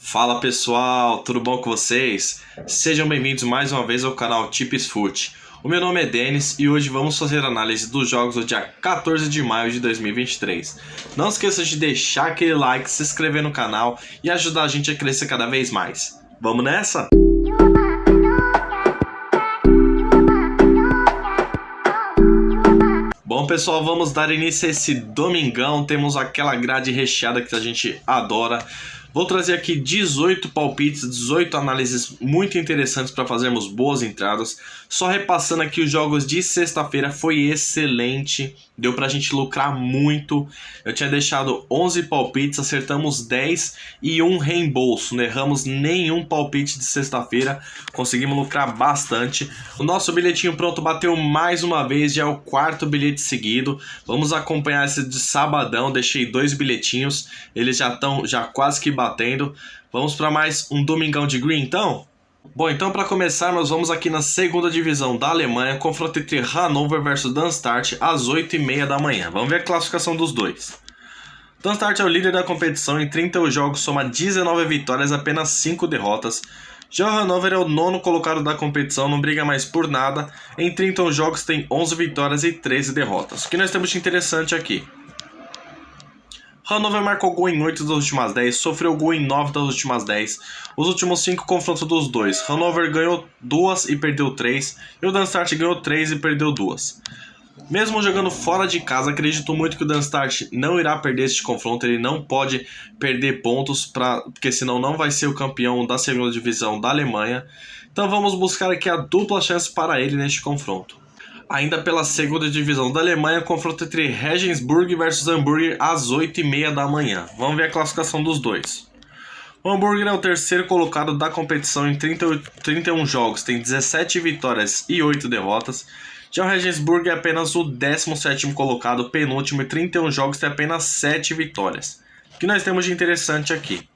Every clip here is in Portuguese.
Fala pessoal, tudo bom com vocês? Sejam bem-vindos mais uma vez ao canal Tips Fut. O meu nome é Denis e hoje vamos fazer análise dos jogos do dia 14 de maio de 2023. Não esqueça de deixar aquele like, se inscrever no canal e ajudar a gente a crescer cada vez mais. Vamos nessa? Bom pessoal, vamos dar início a esse domingão, temos aquela grade recheada que a gente adora. Vou trazer aqui 18 palpites, 18 análises muito interessantes para fazermos boas entradas. Só repassando aqui os jogos de sexta-feira, foi excelente, deu pra gente lucrar muito. Eu tinha deixado 11 palpites, acertamos 10 e um reembolso. Não erramos nenhum palpite de sexta-feira, conseguimos lucrar bastante. O nosso bilhetinho pronto bateu mais uma vez, já é o quarto bilhete seguido. Vamos acompanhar esse de sabadão, deixei 2 bilhetinhos, eles já estão quase que batendo. Vamos para mais um domingão de green então? Bom, então para começar nós vamos aqui na segunda divisão da Alemanha, confronto entre Hannover versus Darmstadt às 8h30 da manhã. Vamos ver a classificação dos dois. Darmstadt é o líder da competição, em 30 jogos soma 19 vitórias, apenas 5 derrotas. Já o Hannover é o nono colocado da competição, não briga mais por nada, em 31 jogos tem 11 vitórias e 13 derrotas. O que nós temos de interessante aqui? Hannover marcou gol em 8 das últimas 10, sofreu gol em 9 das últimas 10. Os últimos 5 confrontos dos dois, Hannover ganhou 2 e perdeu 3, e o Darmstadt ganhou 3 e perdeu 2. Mesmo jogando fora de casa, acredito muito que o Darmstadt não irá perder este confronto, ele não pode perder pontos, porque senão não vai ser o campeão da segunda divisão da Alemanha. Então vamos buscar aqui a dupla chance para ele neste confronto. Ainda pela segunda divisão da Alemanha, confronto entre Regensburg versus Hamburger às 8h30 da manhã. Vamos ver a classificação dos dois. O Hamburger é o terceiro colocado da competição em 31 jogos, tem 17 vitórias e 8 derrotas. Já o Regensburg é apenas o 17º colocado, penúltimo, em 31 jogos tem apenas 7 vitórias. O que nós temos de interessante aqui?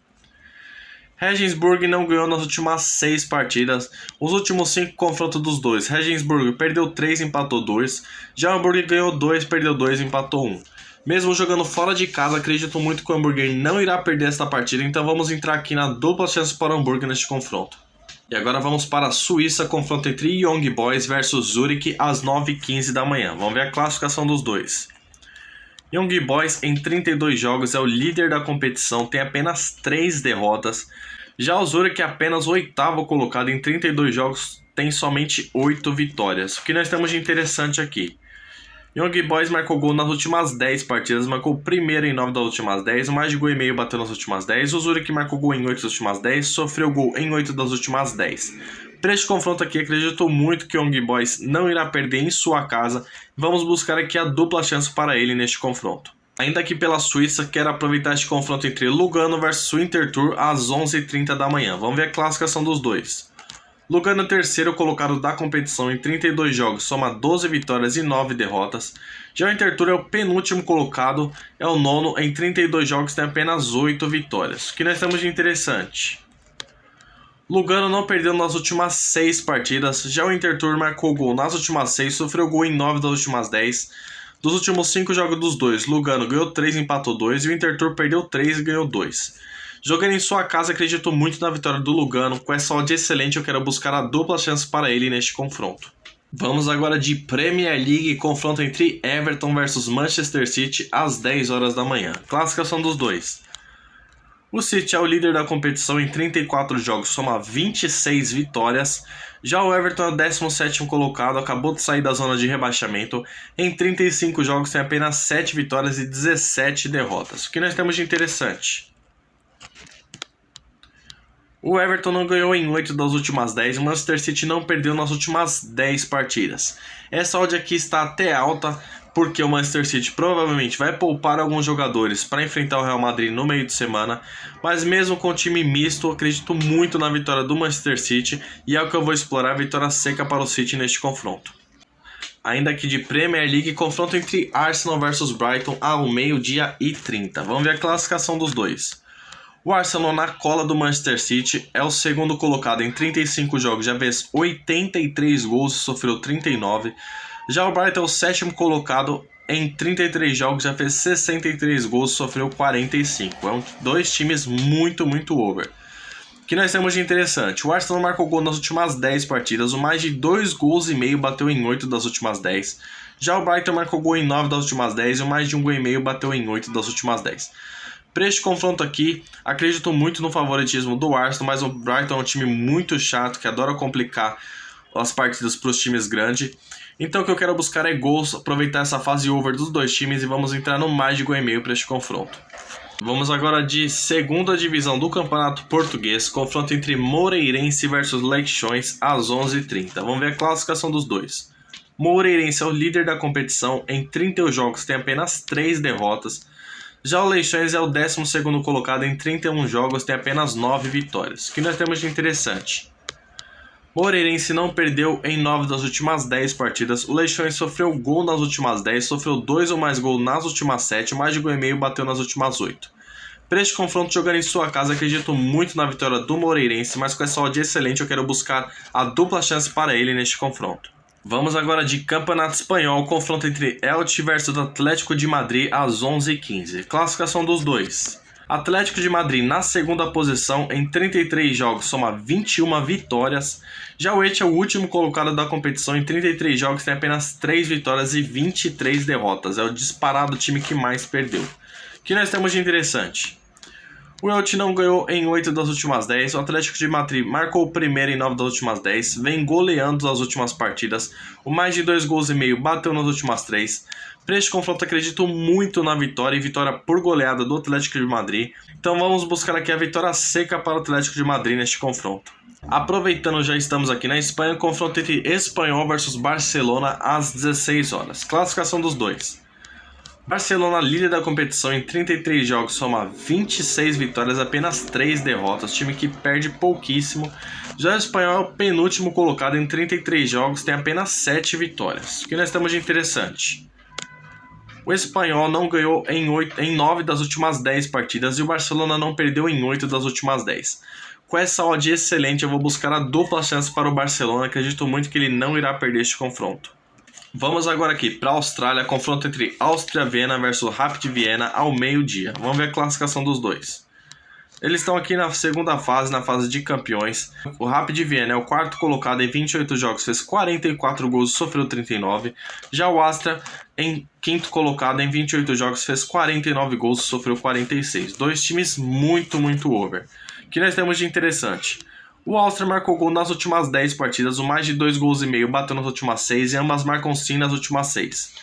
Regensburg não ganhou nas últimas 6 partidas, os últimos 5 confrontos dos dois. Regensburg perdeu 3 e empatou 2, já o Hamburger ganhou 2, perdeu 2 e empatou 1. Mesmo jogando fora de casa, acredito muito que o Hamburger não irá perder esta partida, então vamos entrar aqui na dupla chance para o Hamburger neste confronto. E agora vamos para a Suíça, confronto entre Young Boys versus Zurich às 9h15 da manhã. Vamos ver a classificação dos dois. Young Boys em 32 jogos é o líder da competição, tem apenas 3 derrotas. Já o Zurich é apenas o 8º colocado, em 32 jogos tem somente 8 vitórias. O que nós temos de interessante aqui? Young Boys marcou gol nas últimas 10 partidas, marcou o primeiro em 9 das últimas 10, mais de gol e meio bateu nas últimas 10. O Zurich marcou gol em 8 das últimas 10, sofreu gol em 8 das últimas 10. Para este confronto aqui, acredito muito que o Young Boys não irá perder em sua casa. Vamos buscar aqui a dupla chance para ele neste confronto. Ainda aqui pela Suíça, quero aproveitar este confronto entre Lugano versus Winterthur às 11h30 da manhã. Vamos ver a classificação dos dois. Lugano é o terceiro colocado da competição, em 32 jogos soma 12 vitórias e 9 derrotas. Já o Winterthur é o penúltimo colocado, é o nono, em 32 jogos tem apenas 8 vitórias. O que nós temos de interessante? Lugano não perdeu nas últimas 6 partidas, já o Winterthur marcou gol nas últimas 6, sofreu gol em 9 das últimas 10. Dos últimos 5 jogos dos dois, Lugano ganhou 3 e empatou 2, e o Winterthur perdeu 3 e ganhou 2. Jogando em sua casa, acredito muito na vitória do Lugano, com essa odd excelente eu quero buscar a dupla chance para ele neste confronto. Vamos agora de Premier League, confronto entre Everton versus Manchester City às 10 horas da manhã. Classificação dos dois. O City é o líder da competição, em 34 jogos soma 26 vitórias. Já o Everton é o 17º colocado, acabou de sair da zona de rebaixamento. Em 35 jogos tem apenas 7 vitórias e 17 derrotas. O que nós temos de interessante? O Everton não ganhou em 8 das últimas 10, o Manchester City não perdeu nas últimas 10 partidas. Essa odd aqui está até alta, porque o Manchester City provavelmente vai poupar alguns jogadores para enfrentar o Real Madrid no meio de semana, mas mesmo com o time misto, acredito muito na vitória do Manchester City e é o que eu vou explorar, a vitória seca para o City neste confronto. Ainda aqui de Premier League, confronto entre Arsenal versus Brighton ao 12h30. Vamos ver a classificação dos dois. O Arsenal na cola do Manchester City é o segundo colocado, em 35 jogos já fez 83 gols e sofreu 39. Já o Brighton é o 7º colocado, em 33 jogos já fez 63 gols e sofreu 45. É dois times muito over. que nós temos de interessante? O Arsenal marcou gol nas últimas 10 partidas, o mais de 2 gols e meio bateu em 8 das últimas 10. Já o Brighton marcou gol em 9 das últimas 10 e o mais de 1 gol e meio bateu em 8 das últimas 10. Para este confronto aqui, acredito muito no favoritismo do Arsenal, mas o Brighton é um time muito chato, que adora complicar as partidas para os times grandes. Então o que eu quero buscar é gols, aproveitar essa fase over dos dois times e vamos entrar no mais de gol e meio para este confronto. Vamos agora de segunda divisão do Campeonato Português, confronto entre Moreirense versus Leixões às 11h30. Vamos ver a classificação dos dois. Moreirense é o líder da competição, em 31 jogos tem apenas 3 derrotas. Já o Leixões é o 12º colocado, em 31 jogos tem apenas 9 vitórias. O que nós temos de interessante? Moreirense não perdeu em 9 das últimas 10 partidas. O Leixões sofreu gol nas últimas 10, sofreu 2 ou mais gols nas últimas 7, mais de gol e meio bateu nas últimas 8. Para este confronto, jogando em sua casa, acredito muito na vitória do Moreirense, mas com essa odd excelente eu quero buscar a dupla chance para ele neste confronto. Vamos agora de Campeonato Espanhol, confronto entre Elche versus Atlético de Madrid às 11h15. Classificação dos dois. Atlético de Madrid na segunda posição, em 33 jogos, soma 21 vitórias. Já o Elche é o último colocado da competição, em 33 jogos tem apenas 3 vitórias e 23 derrotas. É o disparado time que mais perdeu. O que nós temos de interessante? O Elche não ganhou em 8 das últimas 10, o Atlético de Madrid marcou o primeiro em 9 das últimas 10, vem goleando as últimas partidas, o mais de 2 gols e meio bateu nas últimas 3. Para este confronto acredito muito na vitória e vitória por goleada do Atlético de Madrid, então vamos buscar aqui a vitória seca para o Atlético de Madrid neste confronto. Aproveitando, já estamos aqui na Espanha, confronto entre Espanhol versus Barcelona às 16 horas. Classificação dos dois. Barcelona, líder da competição, em 33 jogos, soma 26 vitórias, apenas 3 derrotas, time que perde pouquíssimo. Já o Espanhol é o penúltimo colocado, em 33 jogos, tem apenas 7 vitórias. O que nós temos de interessante? O Espanhol não ganhou em 9 das últimas 10 partidas e o Barcelona não perdeu em 8 das últimas 10. Com essa odd excelente, eu vou buscar a dupla chance para o Barcelona, acredito muito que ele não irá perder este confronto. Vamos agora aqui para a Austrália, confronto entre Áustria Viena versus Rapid Viena ao meio-dia. Vamos ver a classificação dos dois. Eles estão aqui na segunda fase, na fase de campeões. O Rapid Viena é o quarto colocado, em 28 jogos fez 44 gols e sofreu 39. Já o Áustria, em quinto colocado, em 28 jogos fez 49 gols e sofreu 46. Dois times muito over. O que nós temos de interessante? O Áustria marcou gol nas últimas 10 partidas, o mais de 2 gols e meio bateu nas últimas 6 e ambas marcam sim nas últimas 6.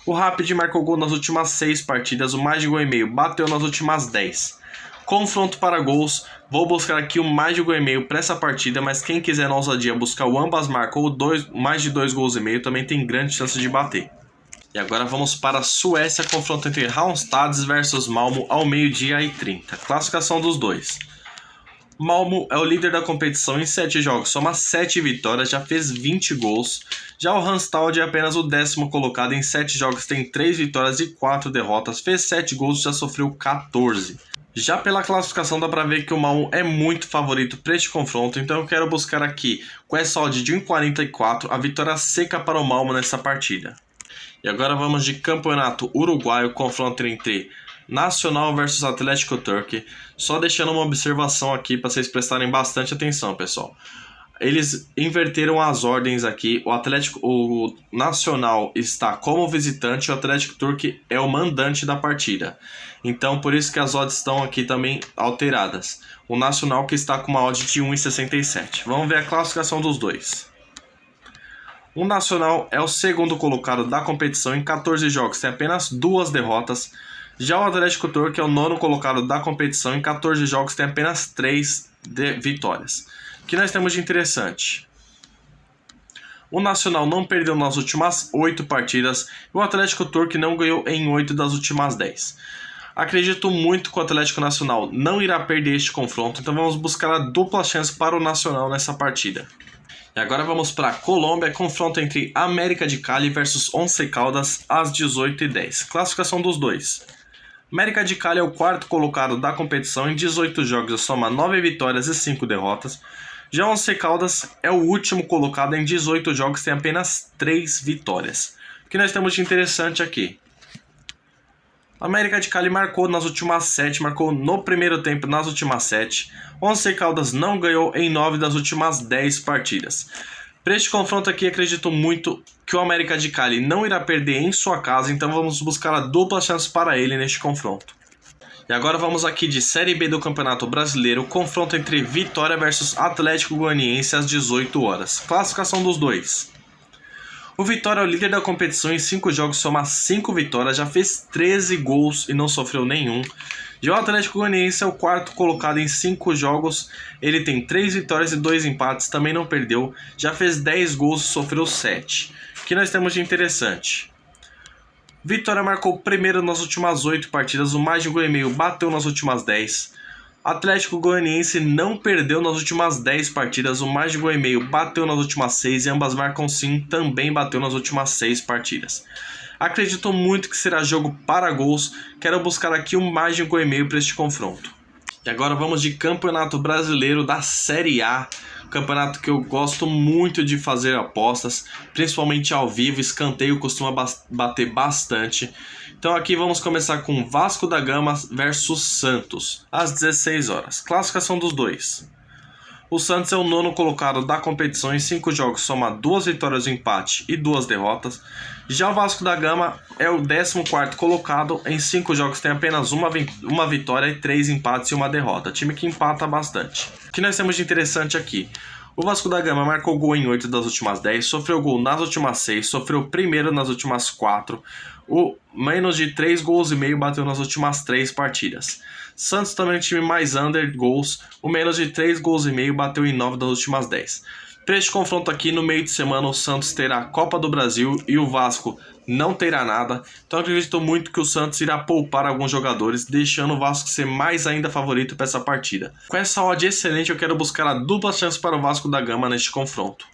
O Rapid marcou gol nas últimas 6 partidas, o mais de gol e meio bateu nas últimas 10. Confronto para gols, vou buscar aqui o mais de gol e meio para essa partida, mas quem quiser na ousadia buscar o ambas marcam ou mais de 2 gols e meio também tem grande chance de bater. E agora vamos para a Suécia, confronto entre Halmstad versus Malmo ao meio-dia e 30. Classificação dos dois. Malmo é o líder da competição em 7 jogos, soma 7 vitórias, já fez 20 gols. Já o Halmstad é apenas o 10º colocado, em 7 jogos tem 3 vitórias e 4 derrotas, fez 7 gols e já sofreu 14. Já pela classificação dá pra ver que o Malmo é muito favorito para este confronto, então eu quero buscar aqui, com essa odd de 1,44, a vitória seca para o Malmo nessa partida. E agora vamos de Campeonato Uruguaio, confronto entre Nacional versus Atlético Turque. Só deixando uma observação aqui para vocês prestarem bastante atenção, pessoal. Eles inverteram as ordens aqui. O Nacional está como visitante e o Atlético Turque é o mandante da partida. Então, por isso que as odds estão aqui também alteradas. O Nacional que está com uma odd de 1,67. Vamos ver a classificação dos dois. O Nacional é o segundo colocado da competição em 14 jogos, tem apenas 2 derrotas. Já o Atlético Turque é o 9º colocado da competição, em 14 jogos tem apenas 3 vitórias. O que nós temos de interessante? O Nacional não perdeu nas últimas 8 partidas e o Atlético Turque não ganhou em 8 das últimas 10. Acredito muito que o Atlético Nacional não irá perder este confronto, então vamos buscar a dupla chance para o Nacional nessa partida. E agora vamos para a Colômbia, confronto entre América de Cali versus Once Caldas às 18h10. Classificação dos dois. América de Cali é o 4º colocado da competição, em 18 jogos soma 9 vitórias e 5 derrotas. Já o Once Caldas é o último colocado, em 18 jogos tem apenas 3 vitórias. O que nós temos de interessante aqui? América de Cali marcou nas últimas 7, marcou no primeiro tempo nas últimas 7. Once Caldas não ganhou em 9 das últimas 10 partidas. Para este confronto aqui, acredito muito que o América de Cali não irá perder em sua casa, então vamos buscar a dupla chance para ele neste confronto. E agora vamos aqui de Série B do Campeonato Brasileiro, confronto entre Vitória versus Atlético Goianiense às 18 horas. Classificação dos dois. O Vitória é o líder da competição em 5 jogos, soma 5 vitórias, já fez 13 gols e não sofreu nenhum. Já o Atlético Goianiense é o quarto colocado em 5 jogos, ele tem 3 vitórias e 2 empates, também não perdeu, já fez 10 gols e sofreu 7. O que nós temos de interessante? Vitória marcou primeiro nas últimas 8 partidas, o mais de um gol e meio bateu nas últimas 10. Atlético Goianiense não perdeu nas últimas 10 partidas, o mais de gol e meio bateu nas últimas 6 e ambas marcam sim, também bateu nas últimas 6 partidas. Acredito muito que será jogo para gols, quero buscar aqui um mais de um gol e meio para este confronto. E agora vamos de Campeonato Brasileiro da Série A, campeonato que eu gosto muito de fazer apostas, principalmente ao vivo, escanteio costuma bater bastante. Então aqui vamos começar com Vasco da Gama versus Santos, às 16 horas. Classificação dos dois. O Santos é o 9º colocado da competição em 5 jogos, soma 2 vitórias, um empate e 2 derrotas. Já o Vasco da Gama é o 14º colocado, em 5 jogos tem apenas uma vitória e 3 empates e uma derrota. Time que empata bastante. O que nós temos de interessante aqui? O Vasco da Gama marcou gol em 8 das últimas 10, sofreu gol nas últimas 6, sofreu primeiro nas últimas 4. O menos de 3 gols e meio bateu nas últimas 3 partidas. Santos também é um time mais under gols, o menos de 3 gols e meio bateu em 9 das últimas 10. Para este confronto aqui, no meio de semana, o Santos terá a Copa do Brasil e o Vasco não terá nada. Então acredito muito que o Santos irá poupar alguns jogadores, deixando o Vasco ser mais ainda favorito para essa partida. Com essa odd excelente, eu quero buscar a dupla chance para o Vasco da Gama neste confronto.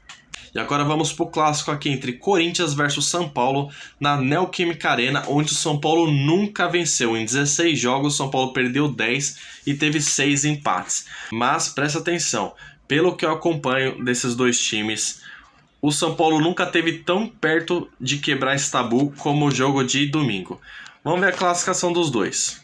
E agora vamos para o clássico aqui entre Corinthians versus São Paulo na Neoquímica Arena, onde o São Paulo nunca venceu. Em 16 jogos, o São Paulo perdeu 10 e teve 6 empates. Mas presta atenção, pelo que eu acompanho desses dois times, o São Paulo nunca esteve tão perto de quebrar esse tabu como o jogo de domingo. Vamos ver a classificação dos dois.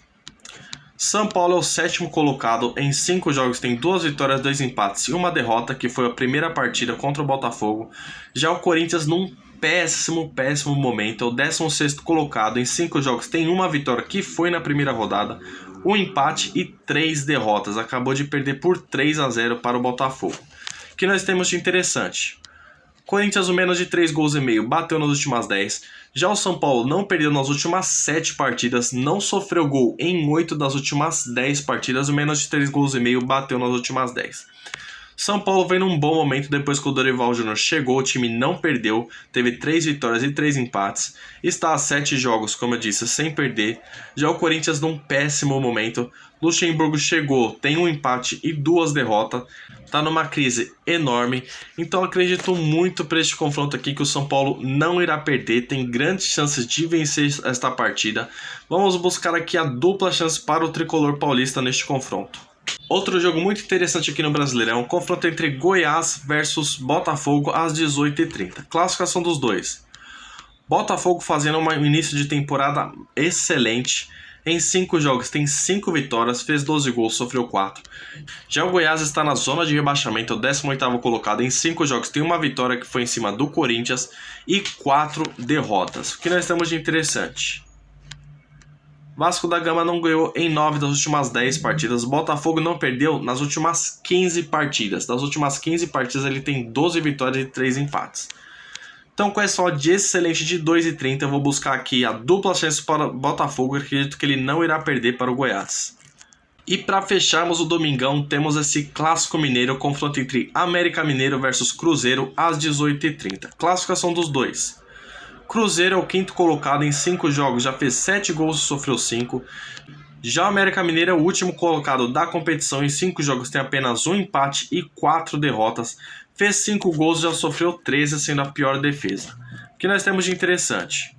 São Paulo é o 7º colocado, em 5 jogos tem 2 vitórias, 2 empates e uma derrota, que foi a primeira partida contra o Botafogo. Já o Corinthians num péssimo momento, é o 16º colocado, em 5 jogos tem uma vitória, que foi na primeira rodada, um empate e 3 derrotas, acabou de perder por 3-0 para o Botafogo. O que nós temos de interessante? Corinthians, o menos de 3 gols e meio, bateu nas últimas 10. Já o São Paulo não perdeu nas últimas 7 partidas, não sofreu gol em 8 das últimas 10 partidas, o menos de 3 gols e meio, bateu nas últimas 10. São Paulo vem num bom momento depois que o Dorival Júnior chegou, o time não perdeu, teve 3 vitórias e 3 empates, está a 7 jogos, como eu disse, sem perder. Já o Corinthians num péssimo momento, Luxemburgo chegou, tem um empate e 2 derrotas, está numa crise enorme, então acredito muito para este confronto aqui que o São Paulo não irá perder, tem grandes chances de vencer esta partida. Vamos buscar aqui a dupla chance para o tricolor paulista neste confronto. Outro jogo muito interessante aqui no Brasileirão é um confronto entre Goiás versus Botafogo às 18h30. Classificação dos dois. Botafogo fazendo um início de temporada excelente. Em 5 jogos tem 5 vitórias, fez 12 gols, sofreu 4. Já o Goiás está na zona de rebaixamento, é o 18º colocado. Em 5 jogos tem uma vitória, que foi em cima do Corinthians, e 4 derrotas. O que nós temos de interessante? Vasco da Gama não ganhou em 9 das últimas 10 partidas. Botafogo não perdeu nas últimas 15 partidas. Das últimas 15 partidas ele tem 12 vitórias e 3 empates. Então com essa odd excelente de 2,30 eu vou buscar aqui a dupla chance para o Botafogo. Eu acredito que ele não irá perder para o Goiás. E para fecharmos o domingão, temos esse clássico mineiro, confronto entre América Mineiro versus Cruzeiro às 18h30. Classificação dos dois. Cruzeiro é o 5º colocado, em 5 jogos já fez 7 gols e sofreu 5. Já o América Mineiro é o último colocado da competição, em 5 jogos tem apenas um empate e 4 derrotas. Fez 5 gols e já sofreu 13, sendo a pior defesa. O que nós temos de interessante?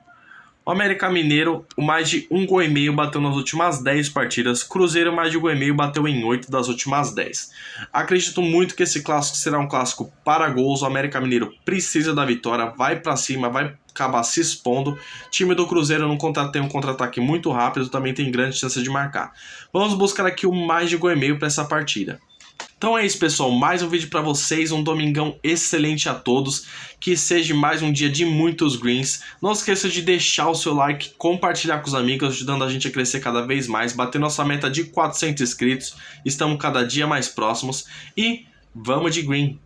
O América Mineiro, o mais de 1 gol e meio bateu nas últimas 10 partidas. Cruzeiro, mais de 1 gol e meio bateu em 8 das últimas 10. Acredito muito que esse clássico será um clássico para gols. O América Mineiro precisa da vitória, vai para cima, vai acabar se expondo. O time do Cruzeiro tem um contra-ataque muito rápido, também tem grande chance de marcar. Vamos buscar aqui o mais de 1,5 para essa partida. Então é isso, pessoal, mais um vídeo para vocês, um domingão excelente a todos, que seja mais um dia de muitos greens. Não esqueça de deixar o seu like, compartilhar com os amigos, ajudando a gente a crescer cada vez mais, bater nossa meta de 400 inscritos, estamos cada dia mais próximos e vamos de green!